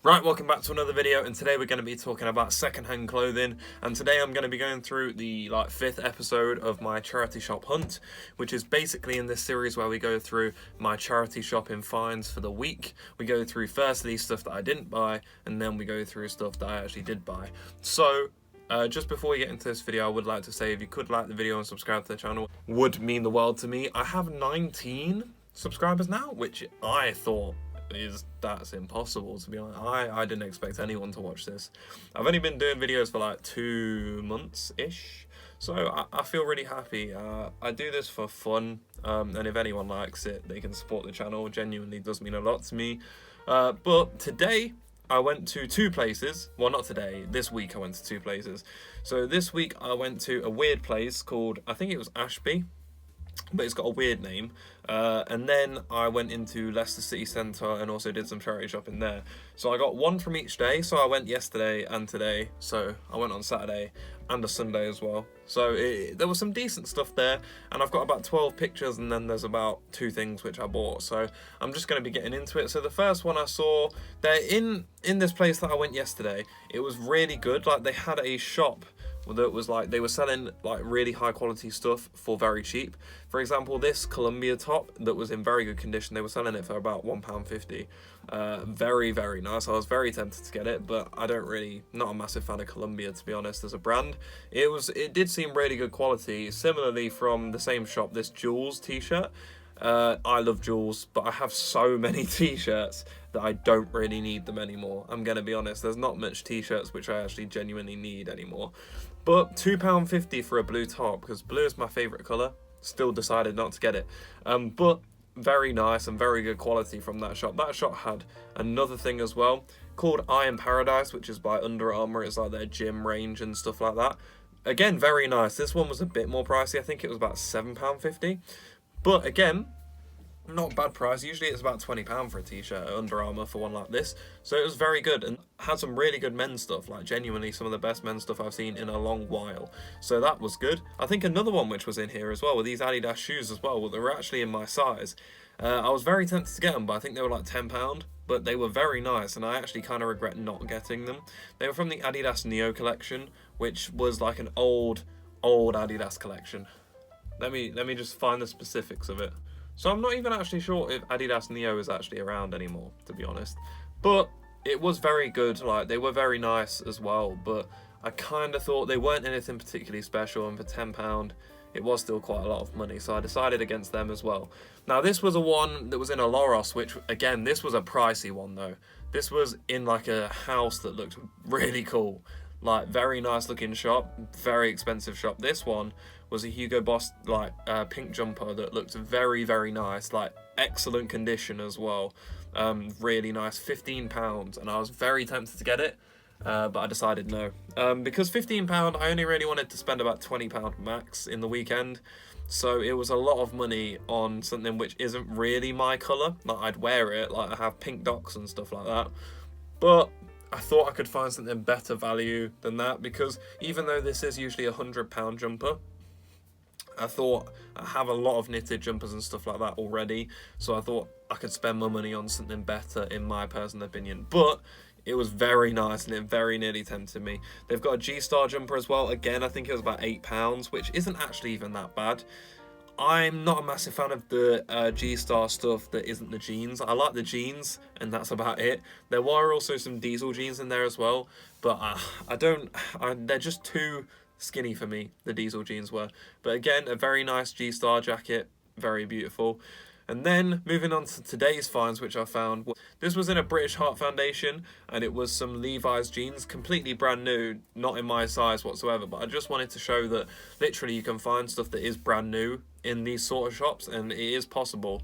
Right, welcome back to another video, and today we're going to be talking about second-hand clothing, and today I'm going to be going through the fifth episode of my charity shop hunt, which is basically in this series where we go through my charity shopping finds for the week. We go through firstly stuff that I didn't buy, and then we go through stuff that I actually did buy. So just before we get into this video, I would like to say if you could like the video and subscribe to the channel, would mean the world to me. I have 19 subscribers now, which I thought that's impossible, to be honest. I didn't expect anyone to watch this. I've only been doing videos for like 2 months ish, so I feel really happy. I do this for fun, and if anyone likes it, they can support the channel. It genuinely does mean a lot to me. But today I went to 2 places. Well, not today, this week I went to 2 places. So this week I went to a weird place called, I think it was Ashby, but it's got a weird name. And then I went into Leicester City Centre and also did some charity shopping there. So I got one from each day. So I went yesterday and today. So I went on Saturday and a Sunday as well. So there was some decent stuff there. And I've got about 12 pictures, and then there's about 2 things which I bought. So I'm just going to be getting into it. So the first one I saw, they're in this place that I went yesterday. It was really good. Like, they had a shop that was like, they were selling like really high quality stuff for very cheap. For example, this Columbia top that was in very good condition, they were selling it for about £1.50. Very, very nice. I was very tempted to get it, but I don't really, not a massive fan of Columbia, to be honest, as a brand. It did seem really good quality. Similarly, from the same shop, this Jules t-shirt. I love Jules, but I have so many t-shirts that I don't really need them anymore. I'm gonna be honest, there's not much t-shirts which I actually genuinely need anymore. But £2.50 for a blue top, because blue is my favourite colour. Still decided not to get it. But very nice and very good quality from that shop. That shop had another thing as well called Iron Paradise, which is by Under Armour. It's like their gym range and stuff like that. Again, very nice. This one was a bit more pricey. I think it was about £7.50. But again, not a bad price. Usually it's about £20 for a t-shirt at Under Armour for one like this. So it was very good and had some really good men's stuff, like genuinely some of the best men's stuff I've seen in a long while. So that was good. I think another one which was in here as well were these Adidas shoes as well. Well, they were actually in my size. I was very tempted to get them, but I think they were like £10. But they were very nice, and I actually kind of regret not getting them. They were from the Adidas Neo collection, which was like an old Adidas collection. Let me just find the specifics of it. So I'm not even actually sure if Adidas Neo is actually around anymore, to be honest. But it was very good. Like, they were very nice as well. But I kind of thought they weren't anything particularly special, and for £10, it was still quite a lot of money. So I decided against them as well. Now, this was a one that was in a Loros, which, again, this was a pricey one, though. This was in, like, a house that looked really cool. Like, very nice looking shop, very expensive shop. This one was a Hugo Boss pink jumper that looked very, very nice, like excellent condition as well. Really nice, £15, and I was very tempted to get it, but I decided no. Because £15, I only really wanted to spend about £20 max in the weekend. So it was a lot of money on something which isn't really my colour. Like, I'd wear it, like I have pink docs and stuff like that. But I thought I could find something better value than that, because even though this is usually a £100 jumper, I thought I have a lot of knitted jumpers and stuff like that already, so I thought I could spend my money on something better, in my personal opinion. But it was very nice, and it very nearly tempted me. They've got a G-Star jumper as well. Again, I think it was about £8, which isn't actually even that bad. I'm not a massive fan of the G-Star stuff that isn't the jeans. I like the jeans, and that's about it. There were also some diesel jeans in there as well, but they're just too skinny for me, the diesel jeans were. But again, a very nice G-Star jacket, very beautiful. And then moving on to today's finds, which I found. This was in a British Heart Foundation, and it was some Levi's jeans, completely brand new, not in my size whatsoever. But I just wanted to show that literally you can find stuff that is brand new in these sort of shops, and it is possible.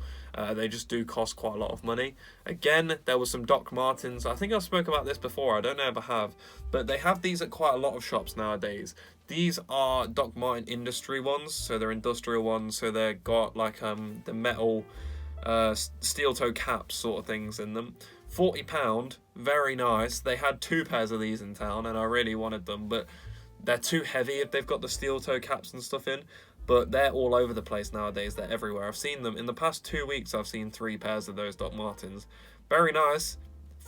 They just do cost quite a lot of money. Again, there was some Doc Martens. I think I spoke about this before, I don't know if I have, but they have these at quite a lot of shops nowadays. These are Doc Marten industry ones, so they're industrial ones, so they've got like the metal steel toe caps sort of things in them. £40, very nice. They had 2 pairs of these in town, and I really wanted them, but they're too heavy if they've got the steel toe caps and stuff in. But they're all over the place nowadays. They're everywhere. I've seen them in the past 2 weeks. I've seen 3 pairs of those Doc Martens. Very nice.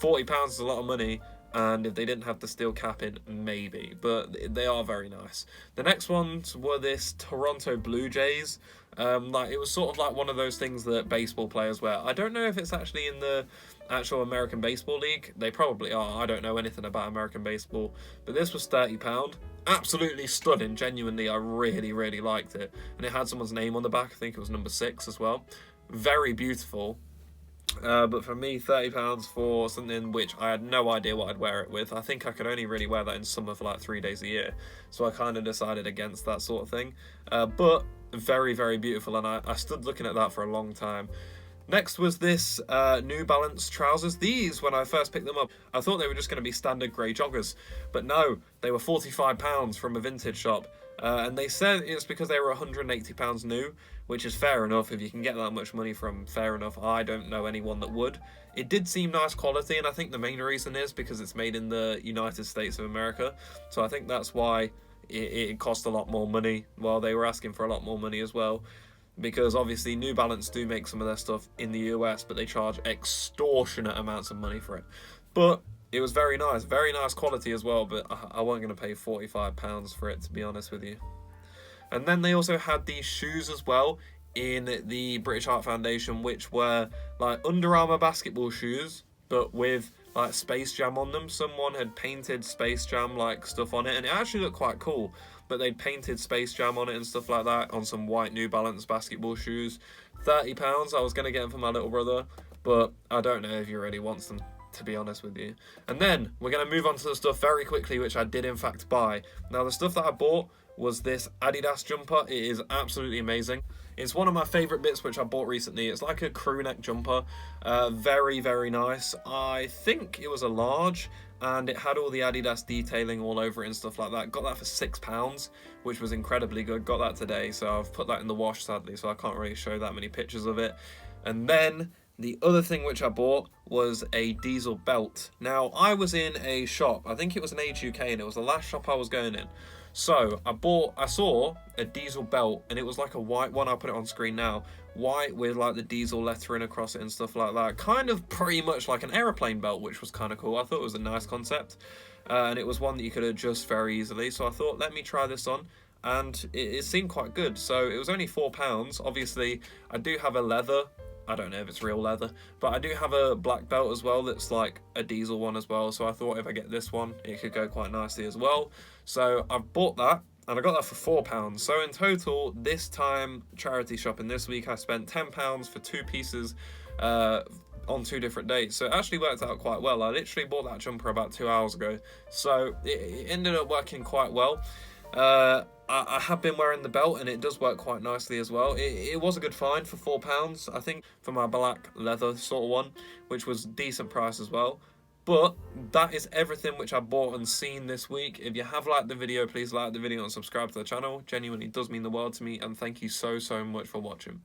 £40 is a lot of money, and if they didn't have the steel capping, maybe, but they are very nice. The next ones were this Toronto Blue Jays. Like, it was sort of like one of those things that baseball players wear. I don't know if it's actually in the actual American Baseball League. They probably are. I don't know anything about American baseball, but this was £30. Absolutely stunning. Genuinely, I really, really liked it. And it had someone's name on the back. I think it was number 6 as well. Very beautiful. But for me, £30 for something which I had no idea what I'd wear it with. I think I could only really wear that in summer for like 3 days a year. So I kind of decided against that sort of thing. But very, very beautiful, and I stood looking at that for a long time. Next was this New Balance trousers. These, when I first picked them up, I thought they were just going to be standard grey joggers. But no, they were £45 from a vintage shop. And they said it's because they were £180 new, which is fair enough. If you can get that much money from, fair enough. I don't know anyone that would. It did seem nice quality, and I think the main reason is because it's made in the United States of America. So I think that's why it cost a lot more money. Well, they were asking for a lot more money as well, because obviously New Balance do make some of their stuff in the US, but they charge extortionate amounts of money for it. But it was very nice quality as well, but I wasn't going to pay £45 for it, to be honest with you. And then they also had these shoes as well in the British Heart Foundation, which were like Under Armour basketball shoes, but with like Space Jam on them. Someone had painted Space Jam like stuff on it, and it actually looked quite cool, but they'd painted Space Jam on it and stuff like that on some white New Balance basketball shoes. £30. I was going to get them for my little brother, but I don't know if he really wants them, to be honest with you. And then we're going to move on to the stuff very quickly, which I did in fact buy. Now, the stuff that I bought was this Adidas jumper. It is absolutely amazing. It's one of my favourite bits which I bought recently. It's like a crew neck jumper. Very, very nice. I think it was a large, and it had all the Adidas detailing all over it and stuff like that. Got that for £6, which was incredibly good. Got that today, so I've put that in the wash, sadly, so I can't really show that many pictures of it. And then the other thing which I bought was a Diesel belt. Now, I was in a shop, I think it was an Age UK, and it was the last shop I was going in. So I saw a Diesel belt, and it was like a white one. I'll put it on screen now. White with like the Diesel lettering across it and stuff like that. Kind of pretty much like an aeroplane belt, which was kind of cool. I thought it was a nice concept. And it was one that you could adjust very easily. So I thought, let me try this on. And it seemed quite good. So it was only £4. Obviously, I do have a leather. I don't know if it's real leather, but I do have a black belt as well that's like a Diesel one as well. So I thought if I get this one, it could go quite nicely as well. So I've bought that, and I got that for £4. So in total, this time charity shopping this week, I spent £10 for 2 pieces on 2 different dates. So it actually worked out quite well. I literally bought that jumper about 2 hours ago. So it ended up working quite well. I have been wearing the belt, and it does work quite nicely as well. It was a good find for £4, I think, for my black leather sort of one, which was a decent price as well. But that is everything which I bought and seen this week. If you have liked the video, please like the video and subscribe to the channel. Genuinely does mean the world to me, and thank you so much for watching.